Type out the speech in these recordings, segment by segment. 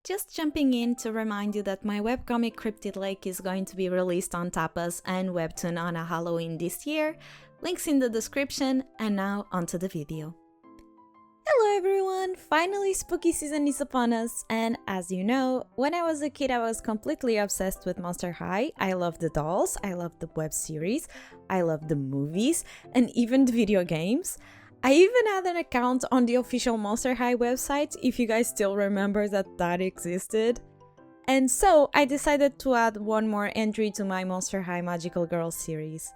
Just jumping in to remind you that my webcomic Cryptid Lake is going to be released on Tapas and Webtoon on a Halloween this year. Links in the description, and now onto the video. Hello everyone! Finally spooky season is upon us, and as you know, when I was a kid I was completely obsessed with Monster High. I loved the dolls, I loved the web series, I loved the movies, and even the video games. I even had an account on the official Monster High website, if you guys still remember that existed. And so I decided to add one more entry to my Monster High Magical Girls series.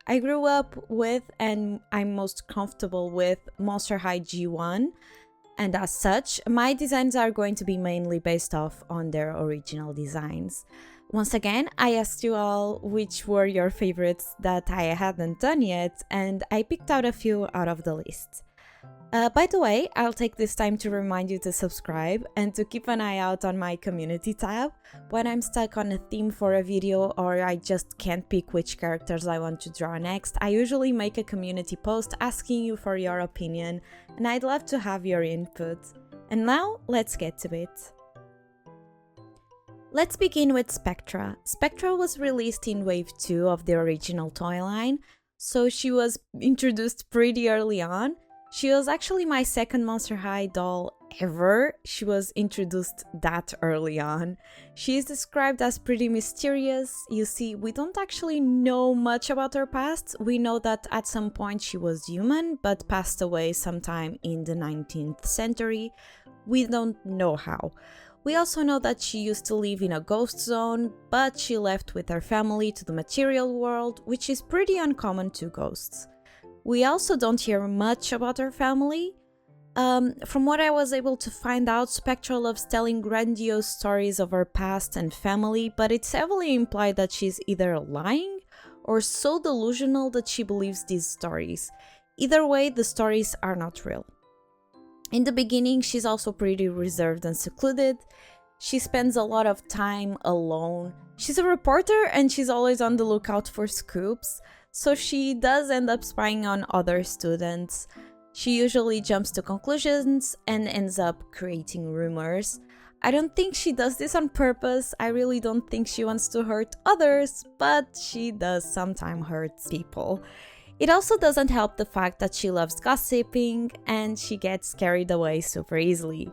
I grew up with and I'm most comfortable with Monster High G1, and as such, my designs are going to be mainly based off on their original designs. Once again, I asked you all which were your favorites that I hadn't done yet, and I picked out a few out of the list. By the way, I'll take this time to remind you to subscribe and to keep an eye out on my community tab. When I'm stuck on a theme for a video or I just can't pick which characters I want to draw next, I usually make a community post asking you for your opinion, and I'd love to have your input. And now, let's get to it. Let's begin with Spectra. Spectra was released in Wave 2 of the original toy line, so she was introduced pretty early on. She was actually my second Monster High doll ever. She was introduced that early on. She is described as pretty mysterious. You see, we don't actually know much about her past. We know that at some point she was human, but passed away sometime in the 19th century. We don't know how. We also know that she used to live in a ghost zone, but she left with her family to the material world, which is pretty uncommon to ghosts. We also don't hear much about her family. From what I was able to find out, Spectra loves telling grandiose stories of her past and family, but it's heavily implied that she's either lying or so delusional that she believes these stories. Either way, the stories are not real. In the beginning, she's also pretty reserved and secluded. She spends a lot of time alone. She's a reporter and she's always on the lookout for scoops. So she does end up spying on other students. She usually jumps to conclusions and ends up creating rumors. I don't think she does this on purpose. I really don't think she wants to hurt others, but she does sometimes hurt people. It also doesn't help the fact that she loves gossiping and she gets carried away super easily.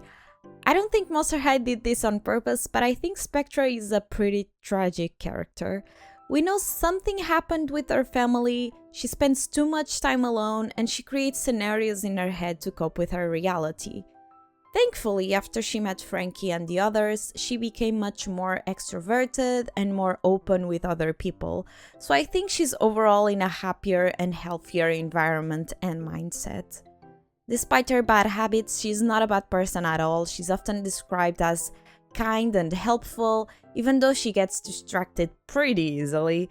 I don't think Monster High did this on purpose, but I think Spectra is a pretty tragic character. We know something happened with her family, she spends too much time alone, and she creates scenarios in her head to cope with her reality. Thankfully, after she met Frankie and the others, she became much more extroverted and more open with other people, so I think she's overall in a happier and healthier environment and mindset. Despite her bad habits, she's not a bad person at all. She's often described as kind and helpful, even though she gets distracted pretty easily.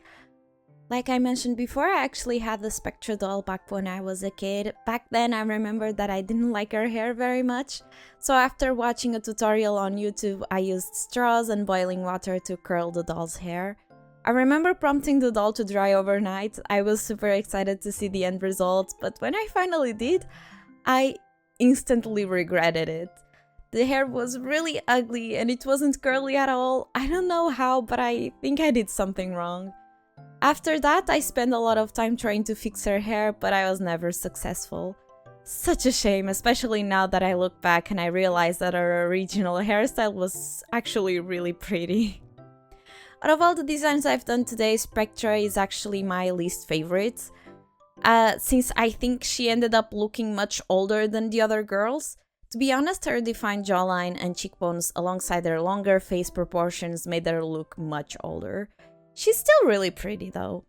Like I mentioned before, I actually had the Spectra doll back when I was a kid. Back then I remember that I didn't like her hair very much, so after watching a tutorial on YouTube I used straws and boiling water to curl the doll's hair. I remember prompting the doll to dry overnight. I was super excited to see the end result, but when I finally did, I instantly regretted it. The hair was really ugly and it wasn't curly at all. I don't know how, but I think I did something wrong. After that, I spent a lot of time trying to fix her hair, but I was never successful. Such a shame, especially now that I look back and I realize that her original hairstyle was actually really pretty. Out of all the designs I've done today, Spectra is actually my least favorite, since I think she ended up looking much older than the other girls. To be honest, her defined jawline and cheekbones alongside her longer face proportions made her look much older. She's still really pretty though.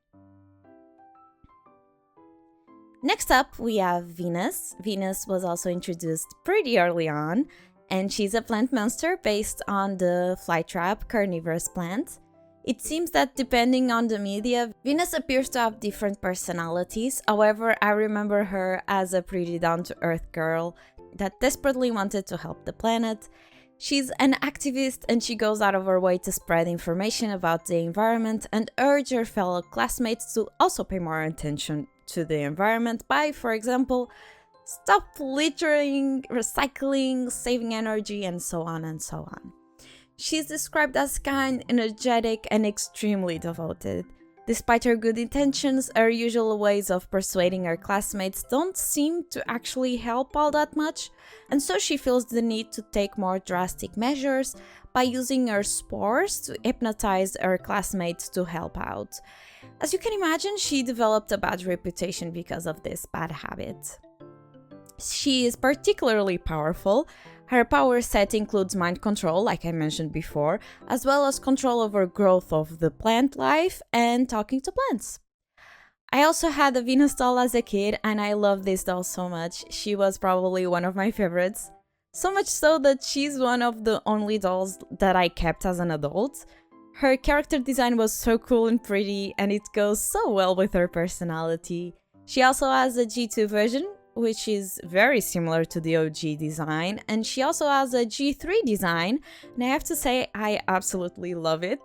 Next up, we have Venus. Venus was also introduced pretty early on, and she's a plant monster based on the McFlytrap carnivorous plant. It seems that depending on the media, Venus appears to have different personalities. However, I remember her as a pretty down-to-earth girl that desperately wanted to help the planet. She's an activist and she goes out of her way to spread information about the environment and urge her fellow classmates to also pay more attention to the environment by, for example, stop littering, recycling, saving energy, and so on and so on. She's described as kind, energetic, and extremely devoted. Despite her good intentions, her usual ways of persuading her classmates don't seem to actually help all that much, and so she feels the need to take more drastic measures by using her spores to hypnotize her classmates to help out. As you can imagine, she developed a bad reputation because of this bad habit. She is particularly powerful. Her power set includes mind control, like I mentioned before, as well as control over growth of the plant life and talking to plants. I also had a Venus doll as a kid, and I love this doll so much. She was probably one of my favorites. So much so that she's one of the only dolls that I kept as an adult. Her character design was so cool and pretty, and it goes so well with her personality. She also has a G2 version, which is very similar to the OG design, and she also has a G3 design, and I have to say I absolutely love it.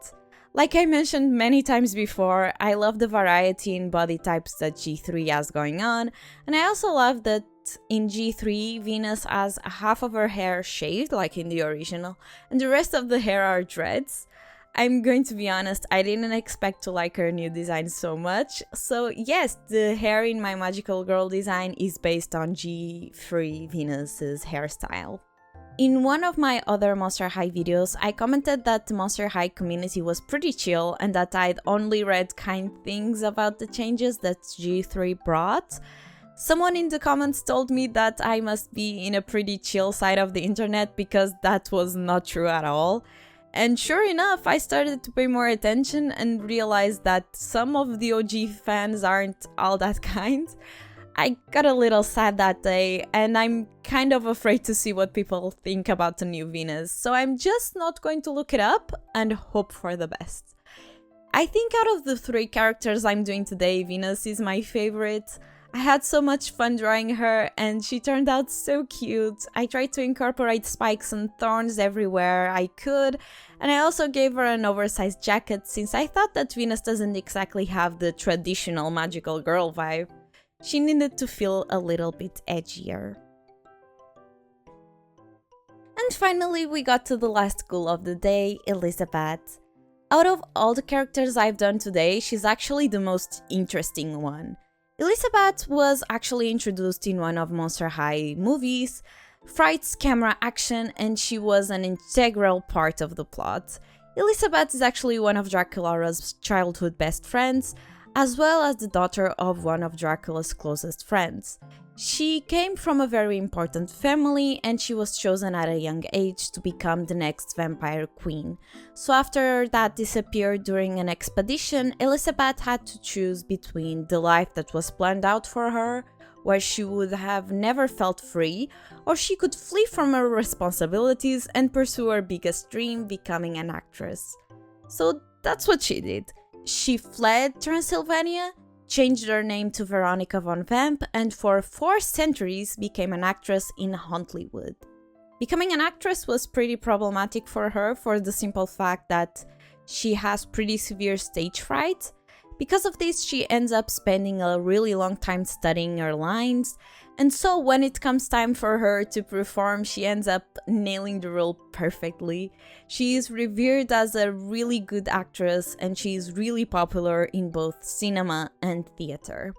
Like I mentioned many times before, I love the variety in body types that G3 has going on, and I also love that in G3 Venus has half of her hair shaved like in the original, and the rest of the hair are dreads. I'm going to be honest, I didn't expect to like her new design so much. So yes, the hair in my Magical Girl design is based on G3 Venus's hairstyle. In one of my other Monster High videos, I commented that the Monster High community was pretty chill and that I'd only read kind things about the changes that G3 brought. Someone in the comments told me that I must be in a pretty chill side of the internet because that was not true at all. And sure enough, I started to pay more attention and realized that some of the OG fans aren't all that kind. I got a little sad that day, and I'm kind of afraid to see what people think about the new Venus, so I'm just not going to look it up and hope for the best. I think out of the 3 characters I'm doing today, Venus is my favorite. I had so much fun drawing her, and she turned out so cute. I tried to incorporate spikes and thorns everywhere I could, and I also gave her an oversized jacket since I thought that Venus doesn't exactly have the traditional magical girl vibe. She needed to feel a little bit edgier. And finally we got to the last ghoul of the day, Elissabat. Out of all the characters I've done today, she's actually the most interesting one. Elissabat was actually introduced in one of Monster High movies, Fright's camera action, and she was an integral part of the plot. Elissabat is actually one of Draculaura's childhood best friends, as well as the daughter of one of Dracula's closest friends. She came from a very important family and she was chosen at a young age to become the next vampire queen. So after that disappeared during an expedition, Elissabat had to choose between the life that was planned out for her, where she would have never felt free, or she could flee from her responsibilities and pursue her biggest dream, becoming an actress. So that's what she did. She fled Transylvania, changed her name to Veronica von Vamp, and for 4 centuries became an actress in Hollywood. Becoming an actress was pretty problematic for her for the simple fact that she has pretty severe stage fright. Because of this, she ends up spending a really long time studying her lines, and so when it comes time for her to perform, she ends up nailing the role perfectly. She is revered as a really good actress, and she is really popular in both cinema and theater.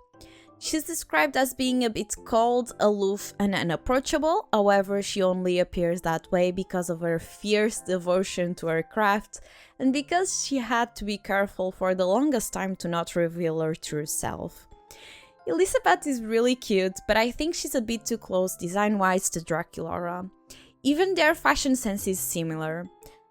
She's described as being a bit cold, aloof, and unapproachable. However, she only appears that way because of her fierce devotion to her craft, and because she had to be careful for the longest time to not reveal her true self. Elissabat is really cute, but I think she's a bit too close design-wise to Draculaura. Even their fashion sense is similar.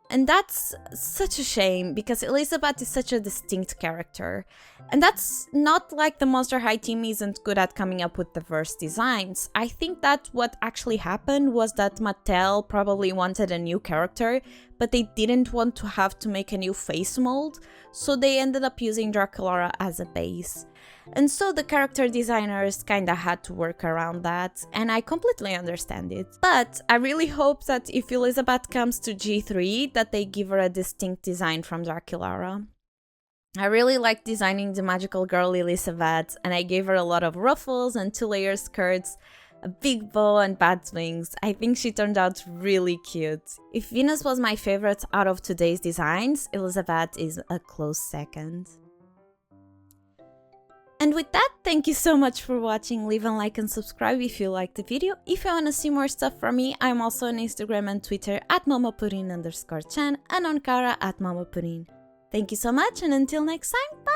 And that's such a shame, because Elissabat is such a distinct character. And that's not like the Monster High team isn't good at coming up with diverse designs. I think that what actually happened was that Mattel probably wanted a new character, but they didn't want to have to make a new face mold, so they ended up using Draculaura as a base. And so the character designers kinda had to work around that, and I completely understand it. But I really hope that if Elissabat comes to G3, that they give her a distinct design from Draculaura. I really liked designing the magical girl Elissabat, and I gave her a lot of ruffles and 2-layer skirts, a big bow and bat wings. I think she turned out really cute. If Venus was my favorite out of today's designs, Elissabat is a close second. And with that, thank you so much for watching. Leave a like and subscribe if you liked the video. If you want to see more stuff from me, I'm also on Instagram and Twitter at momopurin_chan and on Kara at momopurin. Thank you so much, and until next time, bye!